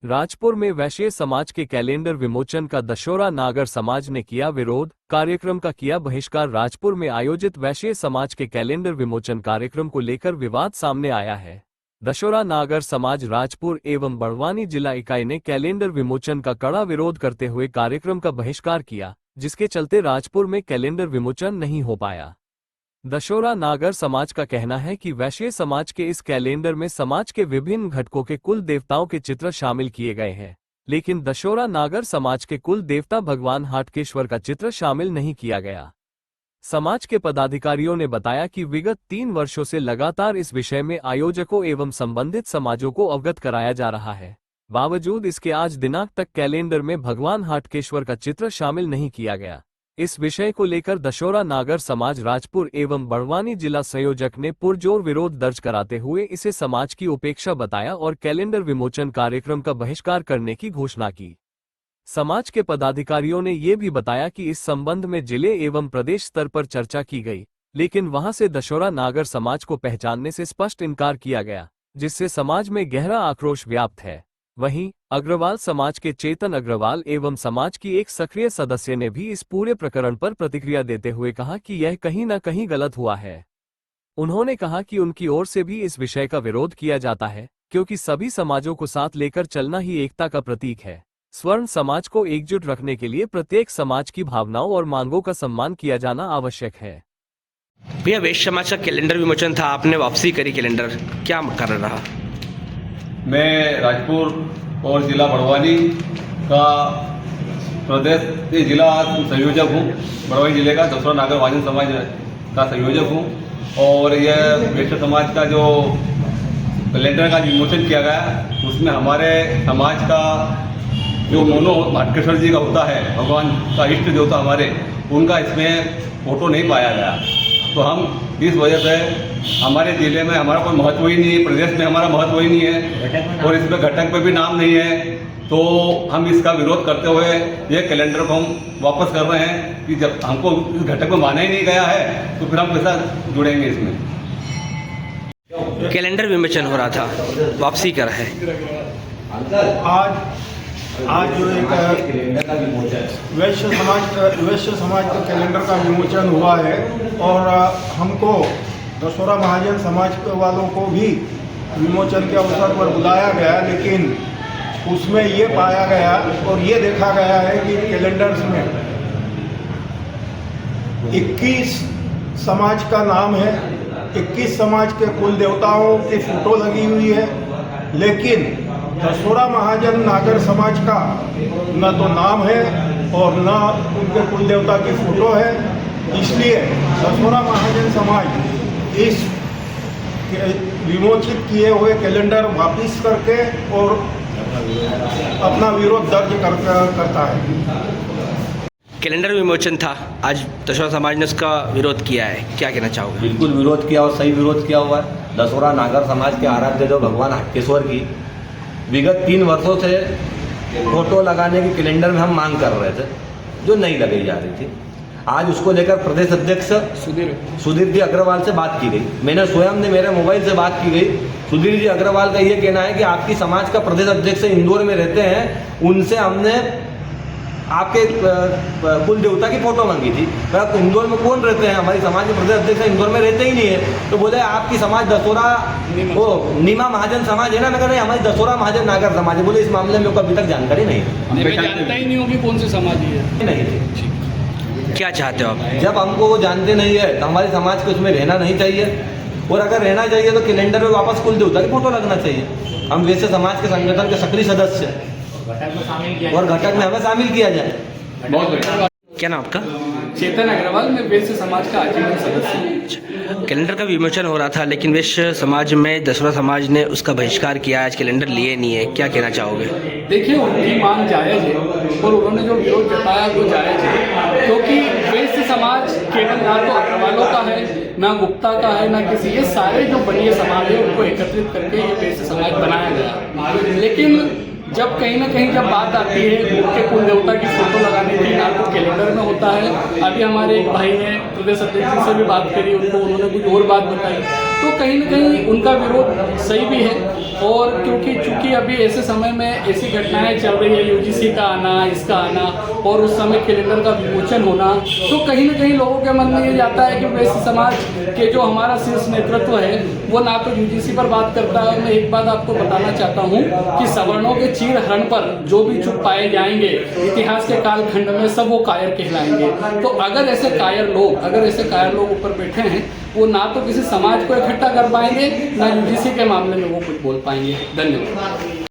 राजपुर में वैश्य समाज के कैलेंडर विमोचन का दशहरा नागर समाज ने किया विरोध, कार्यक्रम का किया बहिष्कार। राजपुर में आयोजित वैश्य समाज के कैलेंडर विमोचन कार्यक्रम को लेकर विवाद सामने आया है। दशहरा नागर समाज राजपुर एवं बड़वानी जिला इकाई ने कैलेंडर विमोचन का कड़ा विरोध करते हुए कार्यक्रम का बहिष्कार किया, जिसके चलते राजपुर में कैलेंडर विमोचन नहीं हो पाया। दशहरा नागर समाज का कहना है कि वैश्य समाज के इस कैलेंडर में समाज के विभिन्न घटकों के कुल देवताओं के चित्र शामिल किए गए हैं, लेकिन दशहरा नागर समाज के कुल देवता भगवान हाटकेश्वर का चित्र शामिल नहीं किया गया। समाज के पदाधिकारियों ने बताया कि विगत 3 वर्षों से लगातार इस विषय में आयोजकों एवं संबंधित समाजों को अवगत कराया जा रहा है। बावजूद इसके आज दिनांक तक कैलेंडर में भगवान हाटकेश्वर का चित्र शामिल नहीं किया गया। इस विषय को लेकर दशहरा नागर समाज राजपुर एवं बड़वानी जिला संयोजक ने पुरजोर विरोध दर्ज कराते हुए इसे समाज की उपेक्षा बताया और कैलेंडर विमोचन कार्यक्रम का बहिष्कार करने की घोषणा की। समाज के पदाधिकारियों ने ये भी बताया कि इस संबंध में जिले एवं प्रदेश स्तर पर चर्चा की गई, लेकिन वहां से दशहरा नागर समाज को पहचानने से स्पष्ट इनकार किया गया, जिससे समाज में गहरा आक्रोश व्याप्त है। वहीं अग्रवाल समाज के चेतन अग्रवाल एवं समाज की एक सक्रिय सदस्य ने भी इस पूरे प्रकरण पर प्रतिक्रिया देते हुए कहा कि यह कहीं न कहीं गलत हुआ है। उन्होंने कहा कि उनकी ओर से भी इस विषय का विरोध किया जाता है, क्योंकि सभी समाजों को साथ लेकर चलना ही एकता का प्रतीक है। स्वर्ण समाज को एकजुट रखने के लिए प्रत्येक समाज की भावनाओं और मांगों का सम्मान किया जाना आवश्यक है। भैया, वैश्य समाज का कैलेंडर विमोचन था, आपने वापसी करी कैलेंडर, क्या कारण रहा? मैं राजपुर और जिला बड़वानी का प्रदेश जिला संयोजक हूँ। बड़वानी जिले का दशहरा नागर महाजन समाज का संयोजक हूँ और यह वैश्य समाज का जो कैलेंडर का विमोचन किया गया, उसमें हमारे समाज का जो मोनो हाटकेश्वर जी का होता है, भगवान का इष्ट देवता हमारे, उनका इसमें फोटो नहीं पाया गया। तो हम इस वजह से हमारे ज़िले में हमारा कोई महत्व ही नहीं है, प्रदेश में हमारा महत्व ही नहीं है और इसमें घटक पे भी नाम नहीं है। तो हम इसका विरोध करते हुए ये कैलेंडर को हम वापस कर रहे हैं कि जब हमको इस घटक में माना ही नहीं गया है तो फिर हम कैसा जुड़ेंगे इसमें। कैलेंडर विमोचन हो रहा था, वापसी कर है। आज जो एक वैश्य समाज का कैलेंडर का विमोचन हुआ है और हमको दशहरा महाजन समाज वालों को भी विमोचन के अवसर पर बुलाया गया, लेकिन उसमें ये पाया गया और ये देखा गया है कि कैलेंडर्स में 21 समाज का नाम है, 21 समाज के कुल देवताओं की फोटो लगी हुई है, लेकिन दशहरा महाजन नागर समाज का न तो नाम है और न उनके कुल देवता की फोटो है। इसलिए दशहरा महाजन समाज इस विमोचित किए हुए कैलेंडर वापस करके और अपना विरोध दर्ज करता है। कैलेंडर विमोचन था, आज दशहरा समाज ने उसका विरोध किया है, क्या कहना चाहोगे? बिल्कुल विरोध किया और सही विरोध किया हुआ है। दशहरा नागर समाज के आराध्य देव भगवान हाटकेश्वर की विगत 3 वर्षों से फोटो लगाने के कैलेंडर में हम मांग कर रहे थे, जो नहीं लगाई जा रही थी। आज उसको लेकर प्रदेश अध्यक्ष सुधीर जी अग्रवाल से बात की गई। मैंने स्वयं ने मेरे मोबाइल से बात की गई। सुधीर जी अग्रवाल का ये कहना है कि आपकी समाज का प्रदेश अध्यक्ष इंदौर में रहते हैं, उनसे हमने आपके कुल देवता की फोटो मांगी थी। पर इंदौर में कौन रहते हैं? हमारी समाज के प्रदेश अध्यक्ष इंदौर में रहते ही नहीं है। तो बोले आपकी समाज दशहरा वो नीमा महाजन समाज है ना? मैं कह रहा नहीं, हमारी दशहरा महाजन नागर समाज है। बोले इस मामले में अभी तक जानकारी नहीं है, जानता ही नहीं होगी कौन सी समाज है। नहीं। क्या चाहते हो आप? जब हमको वो जानते नहीं है तो हमारी समाज को उसमें रहना नहीं चाहिए, और अगर रहना चाहिए तो कैलेंडर में वापस कुल देवता की फोटो लगना चाहिए। हम वैसे समाज के संगठन के सक्रिय सदस्य और घटक में हमें शामिल किया जाए। क्या नाम आपका? चेतन अग्रवाल, मैं वैश्य समाज का आजीवन सदस्य हूँ। कैलेंडर का विमोचन हो रहा था, लेकिन वैश्य समाज में दशहरा समाज ने उसका बहिष्कार किया, आज कैलेंडर लिए नहीं है, क्या कहना चाहोगे? देखिए, उनकी मांग जायज़ है और उन्होंने जो विरोध जताया वो जायज़ है, क्योंकि वैश्य समाज केवल ना तो अग्रवालों का है, ना गुप्ता का है, ना किसी, ये सारे जो बड़े समाज है उनको एकत्रित करके ये वैश्य समाज बनाया गया। लेकिन जब कहीं ना कहीं जब बात आती है उनके कुल देवता की फोटो लगाने की, ना तो कैलेंडर में होता है। अभी हमारे एक भाई ने प्रदेश अध्यक्ष जी से भी बात करी, उनको उन्होंने कुछ और बात बताई, तो कहीं ना कहीं उनका विरोध सही भी है। और क्योंकि चूंकि अभी ऐसे समय में ऐसी घटनाएं चल रही है, यूजीसी का आना, इसका आना और उस समय कैलेंडर का विमोचन होना, तो कहीं ना कहीं लोगों के मन में ये जाता है कि वैश्य समाज के जो हमारा शीर्ष नेतृत्व है वो ना तो यूजीसी पर बात करता है। मैं एक बात आपको बताना चाहता हूँ कि सवर्णों के चीर हरण पर जो भी चुप पाए जाएंगे इतिहास के कालखंड में सब वो कायर कहलाएंगे। तो अगर ऐसे कायर लोग ऊपर बैठे हैं, वो ना तो किसी समाज को इकट्ठा कर पाएंगे, ना यूजीसी के मामले में वो कुछ बोल पाएंगे। धन्यवाद।